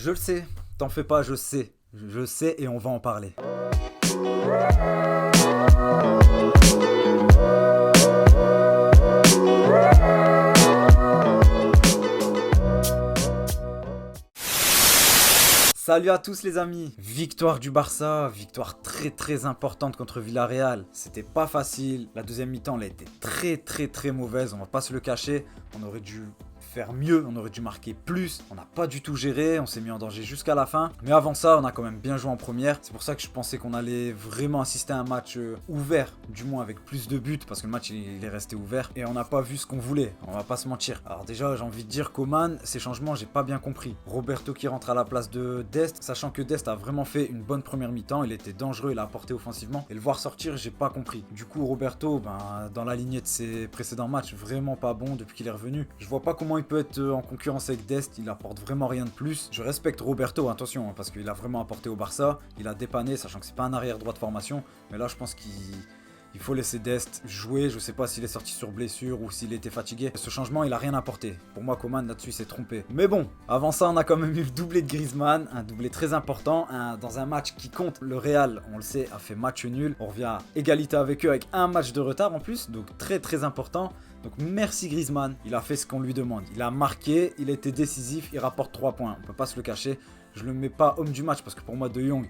Je le sais, t'en fais pas, je sais. Je sais et on va en parler. Salut à tous les amis. Victoire du Barça, victoire très importante contre Villarreal. C'était pas facile, la deuxième mi-temps elle a été très mauvaise, on va pas se le cacher. On aurait dû faire mieux, on aurait dû marquer plus, on n'a pas du tout géré, on s'est mis en danger jusqu'à la fin, mais avant ça on a quand même bien joué en première. C'est pour ça que je pensais qu'on allait vraiment assister à un match ouvert, du moins avec plus de buts, parce que le match il est resté ouvert et on n'a pas vu ce qu'on voulait, on va pas se mentir. Alors déjà j'ai envie de dire qu'Oman, ces changements j'ai pas bien compris. Roberto qui rentre à la place de Dest, sachant que Dest a vraiment fait une bonne première mi-temps, il était dangereux, il a apporté offensivement, et le voir sortir j'ai pas compris. Du coup Roberto, dans la lignée de ses précédents matchs, vraiment pas bon depuis qu'il est revenu. Je vois pas comment il peut être en concurrence avec Dest, il apporte vraiment rien de plus. Je respecte Roberto, attention, parce qu'il a vraiment apporté au Barça, il a dépanné, sachant que c'est pas un arrière droit de formation, mais là je pense qu'il faut laisser Dest jouer. Je sais pas s'il est sorti sur blessure ou s'il était fatigué. Ce changement, il a rien apporté. Pour moi, Coman là-dessus s'est trompé. Mais bon, avant ça, on a quand même eu le doublé de Griezmann, un doublé très important, dans un match qui compte. Le Real, on le sait, a fait match nul. On revient à égalité avec eux avec un match de retard en plus, donc très important. Donc merci Griezmann, il a fait ce qu'on lui demande. Il a marqué, il a été décisif, il rapporte 3 points. On peut pas se le cacher. Je le mets pas homme du match parce que pour moi De Jong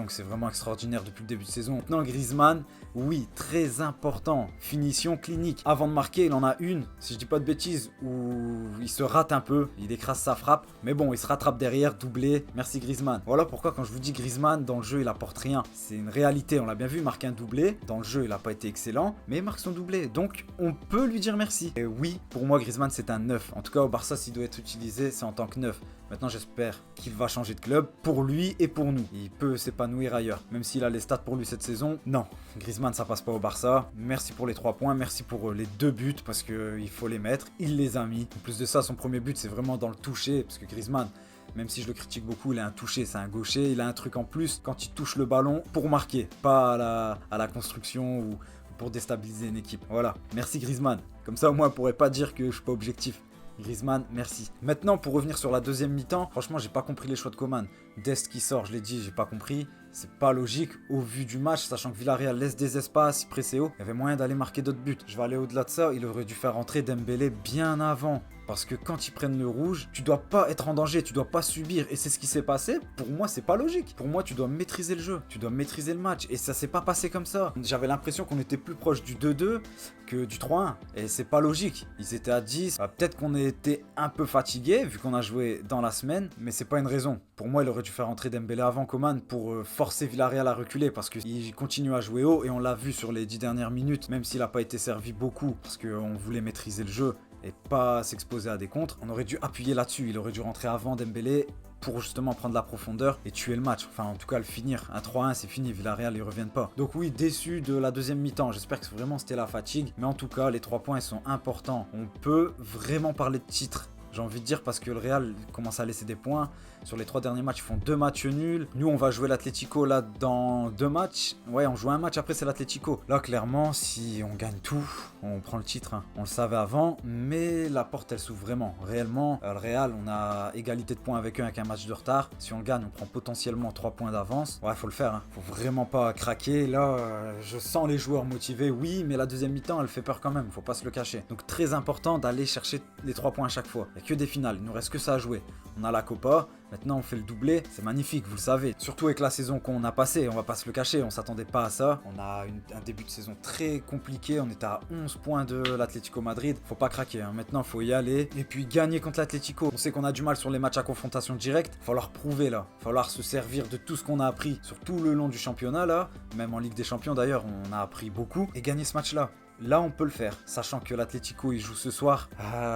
c'est vraiment extraordinaire depuis le début de saison. Maintenant Griezmann, oui, très important. Finition clinique. Avant de marquer, il en a une, si je dis pas de bêtises, où il se rate un peu, il écrase sa frappe. Mais bon, il se rattrape derrière, doublé. Merci Griezmann. Voilà pourquoi quand je vous dis Griezmann, dans le jeu, il apporte rien. C'est une réalité, on l'a bien vu, marquer un doublé. Dans le jeu, il a pas été excellent, mais il marque son doublé. Donc, on peut lui dire merci. Et oui, pour moi, Griezmann, c'est un 9. En tout cas, au Barça, s'il doit être utilisé, c'est en tant que 9. Maintenant, j'espère qu'il va changer de club pour lui et pour nous. Il peut s'épanouir ailleurs. Même s'il a les stats pour lui cette saison, non. Griezmann, ça passe pas au Barça. Merci pour les 3 points. Merci pour les 2 buts parce qu'il faut les mettre. Il les a mis. En plus de ça, son premier but, c'est vraiment dans le toucher. Parce que Griezmann, même si je le critique beaucoup, il a un toucher, c'est un gaucher. Il a un truc en plus quand il touche le ballon pour marquer. Pas à la construction ou pour déstabiliser une équipe. Voilà. Merci Griezmann. Comme ça, au moins, on pourrait pas dire que je suis pas objectif. Griezmann, merci. Maintenant, pour revenir sur la deuxième mi-temps, franchement, j'ai pas compris les choix de Coman. Dest qui sort, je l'ai dit, j'ai pas compris. C'est pas logique au vu du match, sachant que Villarreal laisse des espaces, il pressait haut. Il y avait moyen d'aller marquer d'autres buts. Je vais aller au-delà de ça, il aurait dû faire rentrer Dembélé bien avant. Parce que quand ils prennent le rouge, tu dois pas être en danger, tu dois pas subir. Et c'est ce qui s'est passé. Pour moi, c'est pas logique. Pour moi, tu dois maîtriser le jeu, tu dois maîtriser le match. Et ça s'est pas passé comme ça. J'avais l'impression qu'on était plus proche du 2-2 que du 3-1. Et c'est pas logique. Ils étaient à 10. Peut-être qu'on était un peu fatigué vu qu'on a joué dans la semaine. Mais c'est pas une raison. Pour moi, il aurait dû faire entrer Dembélé avant Coman pour forcer Villarreal à reculer. Parce qu'il continue à jouer haut. Et on l'a vu sur les 10 dernières minutes. Même s'il a pas été servi beaucoup. Parce qu'on voulait maîtriser le jeu et pas s'exposer à des contres. On aurait dû appuyer là-dessus, il aurait dû rentrer avant Dembélé pour justement prendre la profondeur et tuer le match. Enfin, en tout cas, le finir. Un 3-1, c'est fini. Villarreal, ils reviennent pas. Donc oui, déçu de la deuxième mi-temps. J'espère que vraiment c'était la fatigue. Mais en tout cas, les 3 points, ils sont importants. On peut vraiment parler de titre. J'ai envie de dire parce que le Real commence à laisser des points. Sur les 3 derniers matchs, ils font 2 matchs nuls. Nous, on va jouer l'Atlético là dans 2 matchs. Ouais, on joue un match, après c'est l'Atlético. Là, clairement, si on gagne tout, on prend le titre. On le savait avant, mais la porte, elle s'ouvre vraiment. Réellement, le Real, on a égalité de points avec eux avec un match de retard. Si on gagne, on prend potentiellement 3 points d'avance. Ouais, faut le faire. Faut vraiment pas craquer. Là, je sens les joueurs motivés, oui, mais la deuxième mi-temps, elle fait peur quand même. Faut pas se le cacher. Donc, très important d'aller chercher les 3 points à chaque fois. Il n'y a que des finales. Il nous reste que ça à jouer. On a la Copa. Maintenant, on fait le doublé, c'est magnifique, vous le savez. Surtout avec la saison qu'on a passée, on va pas se le cacher, on s'attendait pas à ça. On a un début de saison très compliqué, on était à 11 points de l'Atlético Madrid. Faut pas craquer, hein. Maintenant, faut y aller. Et puis gagner contre l'Atlético. On sait qu'on a du mal sur les matchs à confrontation directe. Falloir prouver là. Falloir se servir de tout ce qu'on a appris sur tout le long du championnat là. Même en Ligue des Champions d'ailleurs, on a appris beaucoup. Et gagner ce match là. Là, on peut le faire, sachant que l'Atlético il joue ce soir.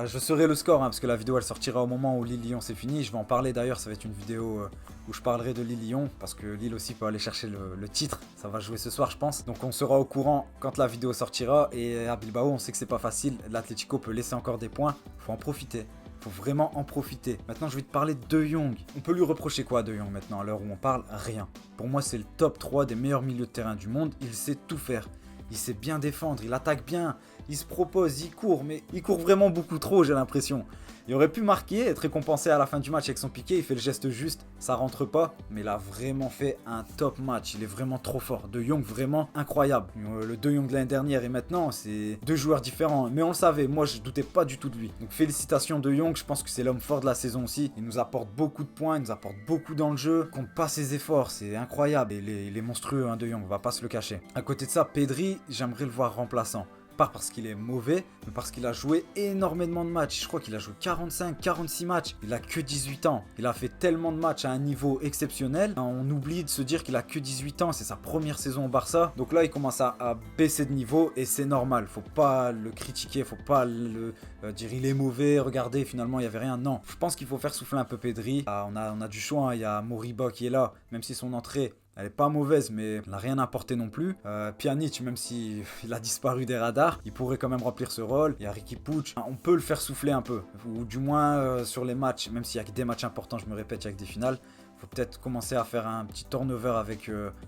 Je saurai le score, parce que la vidéo elle sortira au moment où Lille-Lyon c'est fini. Je vais en parler d'ailleurs, ça va être une vidéo où je parlerai de Lille-Lyon, parce que Lille aussi peut aller chercher le titre. Ça va jouer ce soir, je pense. Donc on sera au courant quand la vidéo sortira. Et à Bilbao, on sait que c'est pas facile. L'Atlético peut laisser encore des points. Faut en profiter. Faut vraiment en profiter. Maintenant, je vais te parler de De Jong. On peut lui reprocher quoi, De Jong, maintenant, à l'heure où on parle? Rien. Pour moi, c'est le top 3 des meilleurs milieux de terrain du monde. Il sait tout faire. Il sait bien défendre, il attaque bien, il se propose, il court, mais il court vraiment beaucoup trop, j'ai l'impression. Il aurait pu marquer, être récompensé à la fin du match avec son piqué, il fait le geste juste, ça rentre pas, mais il a vraiment fait un top match, il est vraiment trop fort. De Jong vraiment incroyable. Le De Jong de l'année dernière et maintenant, c'est deux joueurs différents, mais on le savait, moi je doutais pas du tout de lui. Donc félicitations De Jong, je pense que c'est l'homme fort de la saison aussi, il nous apporte beaucoup de points, il nous apporte beaucoup dans le jeu, compte pas ses efforts, c'est incroyable, et il est monstrueux hein, De Jong, on va pas se le cacher. À côté de ça, Pedri, j'aimerais le voir remplaçant. Pas parce qu'il est mauvais, mais parce qu'il a joué énormément de matchs. Je crois qu'il a joué 45, 46 matchs. Il a que 18 ans. Il a fait tellement de matchs à un niveau exceptionnel. On oublie de se dire qu'il a que 18 ans. C'est sa première saison au Barça. Donc là, il commence à baisser de niveau et c'est normal. Faut pas le critiquer, faut pas le dire il est mauvais. Regardez, finalement, il y avait rien. Non, je pense qu'il faut faire souffler un peu Pedri. On a du choix. Hein. Il y a Moriba qui est là, même si son entrée... Elle est pas mauvaise, mais elle n'a rien apporté non plus. Pjanic, même s'il a disparu des radars, il pourrait quand même remplir ce rôle. Il y a Riqui Puig. On peut le faire souffler un peu. Ou du moins sur les matchs, même s'il y a que des matchs importants, je me répète, il y a que des finales. Il faut peut-être commencer à faire un petit turnover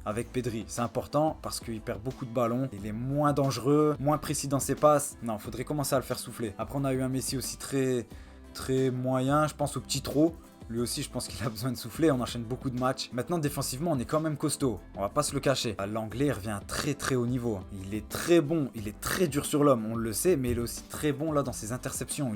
avec Pedri. C'est important parce qu'il perd beaucoup de ballons. Il est moins dangereux, moins précis dans ses passes. Non, il faudrait commencer à le faire souffler. Après, on a eu un Messi aussi très, très moyen. Je pense au petit trop. Lui aussi, je pense qu'il a besoin de souffler. On enchaîne beaucoup de matchs. Maintenant, défensivement, on est quand même costaud. On va pas se le cacher. L'anglais revient très très haut niveau. Il est très bon. Il est très dur sur l'homme. On le sait, mais il est aussi très bon là dans ses interceptions.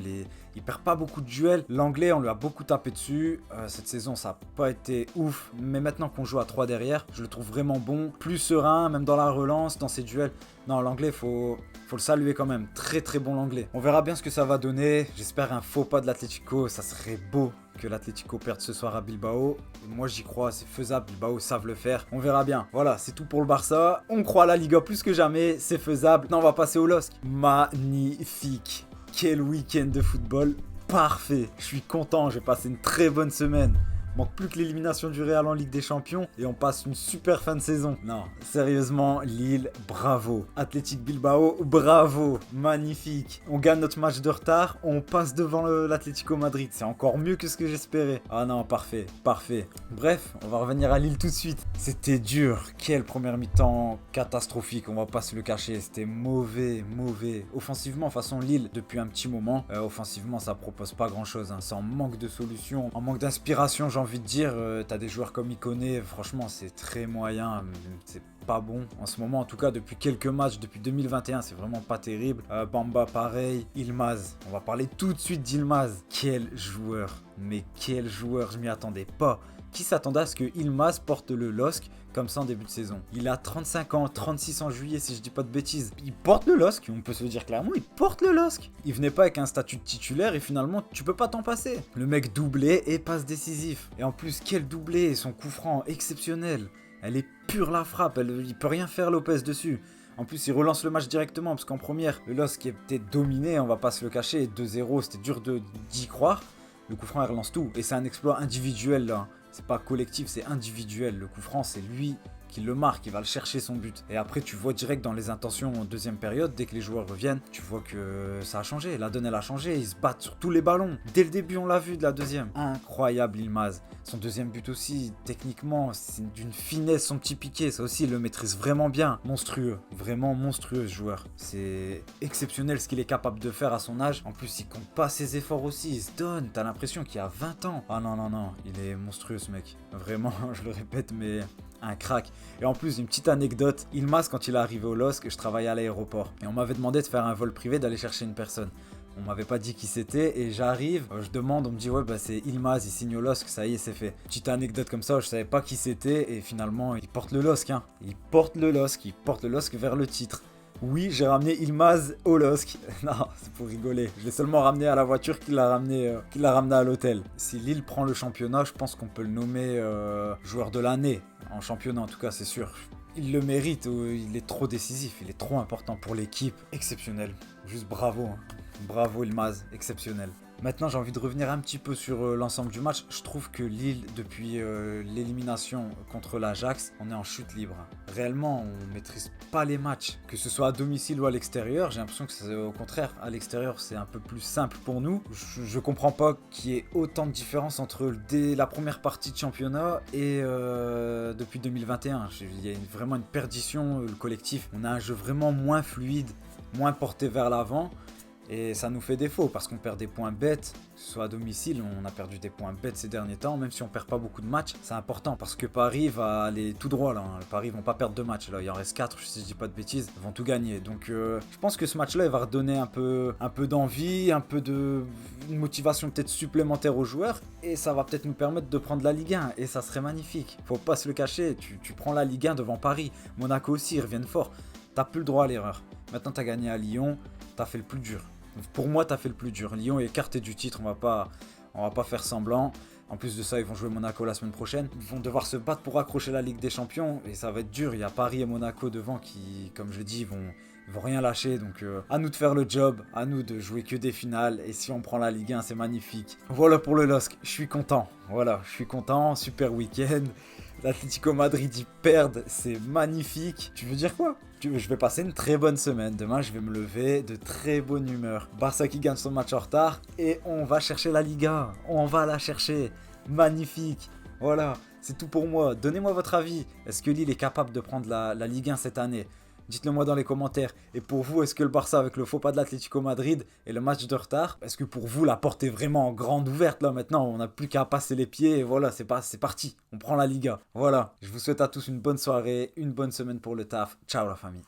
Il perd pas beaucoup de duels. L'anglais, on lui a beaucoup tapé dessus. Cette saison, ça n'a pas été ouf. Mais maintenant qu'on joue à 3 derrière, je le trouve vraiment bon. Plus serein, même dans la relance, dans ses duels. Non, l'anglais, faut le saluer quand même. Très très bon l'anglais. On verra bien ce que ça va donner. J'espère un faux pas de l'Atlético. Ça serait beau que l'Atlético perde ce soir à Bilbao. Moi j'y crois, c'est faisable, Bilbao savent le faire. On verra bien. Voilà, c'est tout pour le Barça. On croit à la Liga plus que jamais, c'est faisable. Non, on va passer au LOSC. Magnifique. Quel week-end de football. Parfait. Je suis content, j'ai passé une très bonne semaine. Manque plus que l'élimination du Real en Ligue des Champions et on passe une super fin de saison. Non, sérieusement, Lille, bravo. Athletic Bilbao, bravo. Magnifique. On gagne notre match de retard, on passe devant l'Atlético Madrid. C'est encore mieux que ce que j'espérais. Ah non, parfait, parfait. Bref, on va revenir à Lille tout de suite. C'était dur. Quelle première mi-temps catastrophique, on va pas se le cacher. C'était mauvais, mauvais. Offensivement, façon Lille, depuis un petit moment, offensivement, ça propose pas grand-chose. Hein. C'est en manque de solutions, en manque d'inspiration, j'ai envie de dire, t'as des joueurs comme Iconé, franchement c'est très moyen, c'est pas bon en ce moment, en tout cas depuis quelques matchs, depuis 2021 c'est vraiment pas terrible. Bamba pareil, Yılmaz, on va parler tout de suite d'Yılmaz. Quel joueur, mais quel joueur, je m'y attendais pas. Qui s'attendait à ce que Yılmaz porte le LOSC comme ça en début de saison? Il a 35 ans, 36 en juillet si je dis pas de bêtises. Il porte le LOSC, on peut se le dire clairement, il porte le LOSC. Il venait pas avec un statut de titulaire et finalement tu peux pas t'en passer. Le mec doublé et passe décisif. Et en plus quel doublé, son coup franc exceptionnel. Elle est pure la frappe, il peut rien faire Lopez dessus. En plus, il relance le match directement parce qu'en première, le LOSC était dominé, on va pas se le cacher, 2-0, c'était dur d'y croire. Le coup franc, il relance tout et c'est un exploit individuel là. C'est pas collectif, c'est individuel. Le coup franc, c'est lui qui le marque, il va le chercher son but. Et après, tu vois direct dans les intentions en deuxième période, dès que les joueurs reviennent, tu vois que ça a changé. La donne, elle a changé. Ils se battent sur tous les ballons. Dès le début, on l'a vu de la deuxième. Incroyable, Yılmaz. Son deuxième but aussi, techniquement, c'est d'une finesse, son petit piqué. Ça aussi, il le maîtrise vraiment bien. Monstrueux. Vraiment monstrueux, ce joueur. C'est exceptionnel ce qu'il est capable de faire à son âge. En plus, il compte pas ses efforts aussi. Il se donne. T'as l'impression qu'il a 20 ans. Ah non, non, non. Il est monstrueux, ce mec. Vraiment, je le répète, mais... un crack. Et en plus, une petite anecdote, Yılmaz, quand il est arrivé au LOSC, je travaillais à l'aéroport. Et on m'avait demandé de faire un vol privé, d'aller chercher une personne. On m'avait pas dit qui c'était et j'arrive, je demande, on me dit ouais bah c'est Yılmaz, il signe au LOSC, ça y est c'est fait. Petite anecdote comme ça, je savais pas qui c'était et finalement il porte le LOSC hein. Il porte le LOSC vers le titre. Oui, j'ai ramené Yılmaz au LOSC. Non, c'est pour rigoler. Je l'ai seulement ramené à la voiture qu'il l'a ramené à l'hôtel. Si Lille prend le championnat, je pense qu'on peut le nommer joueur de l'année. En championnat, en tout cas, c'est sûr. Il le mérite, il est trop décisif, il est trop important pour l'équipe. Exceptionnel. Juste bravo. Hein. Bravo Yılmaz, exceptionnel. Maintenant, j'ai envie de revenir un petit peu sur l'ensemble du match. Je trouve que Lille, depuis l'élimination contre l'Ajax, on est en chute libre. Réellement, on ne maîtrise pas les matchs. Que ce soit à domicile ou à l'extérieur, j'ai l'impression que c'est au contraire. À l'extérieur, c'est un peu plus simple pour nous. Je comprends pas qu'il y ait autant de différence entre dès la première partie de championnat et depuis 2021. Il y a vraiment une perdition, le collectif. On a un jeu vraiment moins fluide. moins porté vers l'avant. Et ça nous fait défaut parce qu'on perd des points bêtes, que ce soit à domicile, on a perdu des points bêtes ces derniers temps, même si on perd pas beaucoup de matchs, c'est important parce que Paris va aller tout droit là. Paris vont pas perdre de matchs là, il en reste 4 si je dis pas de bêtises, ils vont tout gagner. Donc je pense que ce match-là il va redonner un peu d'envie, un peu de une motivation peut-être supplémentaire aux joueurs et ça va peut-être nous permettre de prendre la Ligue 1 et ça serait magnifique. Faut pas se le cacher, tu prends la Ligue 1 devant Paris, Monaco aussi ils reviennent fort. T'as plus le droit à l'erreur. Maintenant t'as gagné à Lyon, t'as fait le plus dur. Pour moi, t'as fait le plus dur. Lyon est écarté du titre, on va pas faire semblant. En plus de ça, ils vont jouer Monaco la semaine prochaine. Ils vont devoir se battre pour accrocher la Ligue des Champions et ça va être dur. Il y a Paris et Monaco devant qui, comme je l'ai dit, ils vont rien lâcher. Donc à nous de faire le job, à nous de jouer que des finales. Et si on prend la Ligue 1, c'est magnifique. Voilà pour le LOSC. Je suis content. Voilà, je suis content. Super week-end. L'Atlético Madrid, ils perdent. C'est magnifique. Tu veux dire quoi? Je vais passer une très bonne semaine. Demain, je vais me lever de très bonne humeur. Barça qui gagne son match en retard. Et on va chercher la Liga. On va la chercher. Magnifique. Voilà, c'est tout pour moi. Donnez-moi votre avis. Est-ce que Lille est capable de prendre la Ligue 1 cette année? Dites-le moi dans les commentaires. Et pour vous, est-ce que le Barça, avec le faux pas de l'Atlético Madrid et le match de retard, est-ce que pour vous, la porte est vraiment grande ouverte là maintenant? On n'a plus qu'à passer les pieds et voilà, c'est parti. On prend la Liga. Voilà, je vous souhaite à tous une bonne soirée, une bonne semaine pour le taf. Ciao la famille.